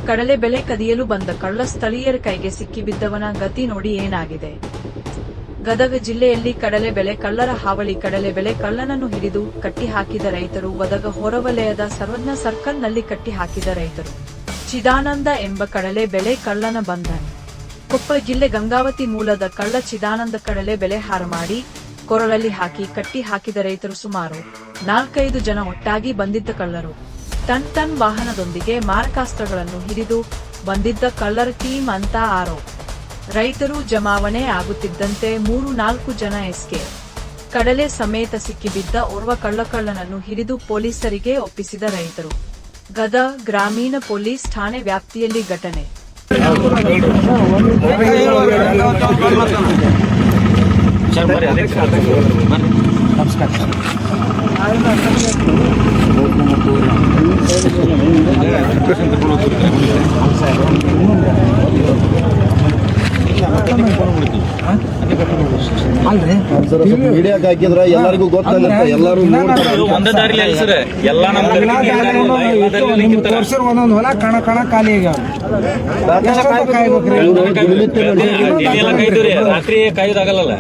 ಕಡಲೆ ಬೆಳೆ ಕದಿಯಲು ಬಂದ ಕಳ್ಳ ಸ್ಥಳೀಯರ ಕೈಗೆ ಸಿಕ್ಕಿಬಿದ್ದವನ ಗತಿ ನೋಡಿ ಏನಾಗಿದೆ. ಗದಗ ಜಿಲ್ಲೆಯಲ್ಲಿ ಕಡಲೆ ಬೆಳೆ ಕಳ್ಳರ ಹಾವಳಿ. ಕಡಲೆ ಬೆಳೆ ಕಳ್ಳನನ್ನು ಹಿಡಿದು ಕಟ್ಟಿ ಹಾಕಿದ ರೈತರು. ಗದಗ ಹೊರವಲಯದ ಸರ್ವಜ್ಞ ಸರ್ಕಲ್ನಲ್ಲಿ ಕಟ್ಟಿ ಹಾಕಿದ ರೈತರು. ಚಿದಾನಂದ ಎಂಬ ಕಡಲೆ ಬೆಳೆ ಕಳ್ಳನ ಬಂಧನ. ಕೊಪ್ಪಳ ಜಿಲ್ಲೆ ಗಂಗಾವತಿ ಮೂಲದ ಕಳ್ಳ ಚಿದಾನಂದ ಕಡಲೆ ಬೆಳೆ ಹಾರ ಮಾಡಿ ಕೊರಳಲ್ಲಿ ಹಾಕಿ ಕಟ್ಟಿ ಹಾಕಿದ ರೈತರು. ಸುಮಾರು 4-5 ಜನ ಒಟ್ಟಾಗಿ ಬಂದಿದ್ದ ಕಳ್ಳರು ಟನ್ ವಾಹನದೊಂದಿಗೆ ಮಾರಕಾಸ್ತ್ರಗಳನ್ನು ಹಿಡಿದು ಬಂದಿದ್ದ ಕಳ್ಳರ ಟೀಮ್ ಅಂತ ಆರೋಪ. ರೈತರು ಜಮಾವಣೆ ಆಗುತ್ತಿದ್ದಂತೆ 3-4 ಜನ ಎಸ್ಕೇಪ್. ಕಡಲೆ ಸಮೇತ ಸಿಕ್ಕಿಬಿದ್ದ ಓರ್ವ ಕಳ್ಳನನ್ನು ಹಿಡಿದು ಪೊಲೀಸರಿಗೆ ಒಪ್ಪಿಸಿದ ರೈತರು. ಗದಗ ಗ್ರಾಮೀಣ ಪೊಲೀಸ್ ಠಾಣೆ ವ್ಯಾಪ್ತಿಯಲ್ಲಿ ಘಟನೆ. ಮೀಡಿಯಾಕ್ಕೆ ಹಾಕಿದ್ರೆ ಎಲ್ಲರಿಗೂ ಗೊತ್ತಾಗುತ್ತೆ. ಎಲ್ಲರೂ ಒಂದೇ ದಾರಿಲಿ ಅಲ್ಲ ಸರ್, ಎಲ್ಲ ಒಂದೊಂದು ಹೊಲ ಕಣ ಖಾಲಿ ರಾತ್ರಿ ಕಾಯ್ದಾಗಲ್ಲ.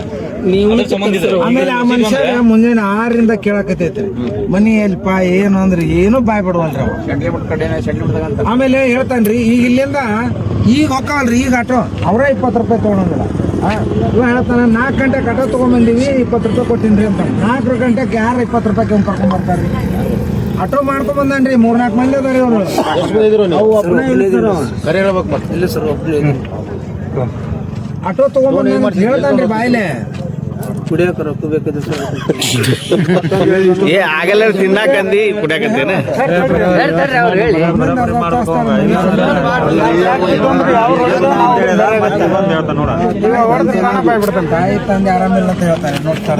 ಆಮೇಲೆ ಆ ಮನುಷ್ಯ ಮುಂಜಾನೆ 6ರಿಂದ ಕೇಳಕತ್ತೈತ್ರಿ ಮನಿ ಎಲ್ಪ ಏನು ಅಂದ್ರೆ ಏನು ಬಾಯ್ ಬಿಡುವಲ್ರಿ ಅವ. ಆಮೇಲೆ ಹೇಳ್ತಾನ್ರಿ ಈಗ ಇಲ್ಲಿಂದ ಈಗ ಹೊಕ್ಕವಲ್ರಿ ಈಗ ಆಟೋ ಅವ್ರ 20 ರೂಪಾಯಿ ತಗೊಳಂಗಿಲ್ಲ. ಇವ ಹೇಳ್ತಾನ 4 ಗಂಟೆಗೆ ಆಟೋ ತಗೊಂಡ್ಬಂದಿವಿ 20 ರೂಪಾಯಿ ಕೊಟ್ಟಿನ್ರಿ ಅಂತ. 4 ಗಂಟೆಗೆ ಯಾರು 20 ರೂಪಾಯಿ ಕರ್ಕೊಂಡ್ ಬರ್ತಾರ್ರಿ. ಆಟೋ ಮಾಡ್ಕೊಂಡ್ ಬಂದನ್ರಿ 3-4 ಮಂದಿ ಅದಾರಿ ಅವ್ರು. ಆಟೋ ತಗೊಂಡ್ ಹೇಳ್ತಾನ್ರಿ ಬಾಯ್ಲೆ ಕುಡಿಯಕ ರೊಕ್ಕ ಬೇಕದ ಏ ಆಗಲ್ಲ ತಿನ್ನಾಕಂದಿ ಕುಡಿಯಾಕತ್ತೇನ ತಾಯಿ ತಂದೆ ಆರಾಮಿಲ್ಲ ಅಂತ ಹೇಳ್ತಾರೆ ನೋಡ್ತಾರ.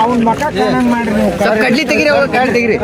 ಅವ್ನ ಮಕ್ಕ ಕಾಣಂಗ್ ಮಾಡ್ರಿ ನೀವು. ಕಡ್ಲಿ ತೆಗಿರಿ, ಕಡ್ಲಿ ತೆಗಿರಿ.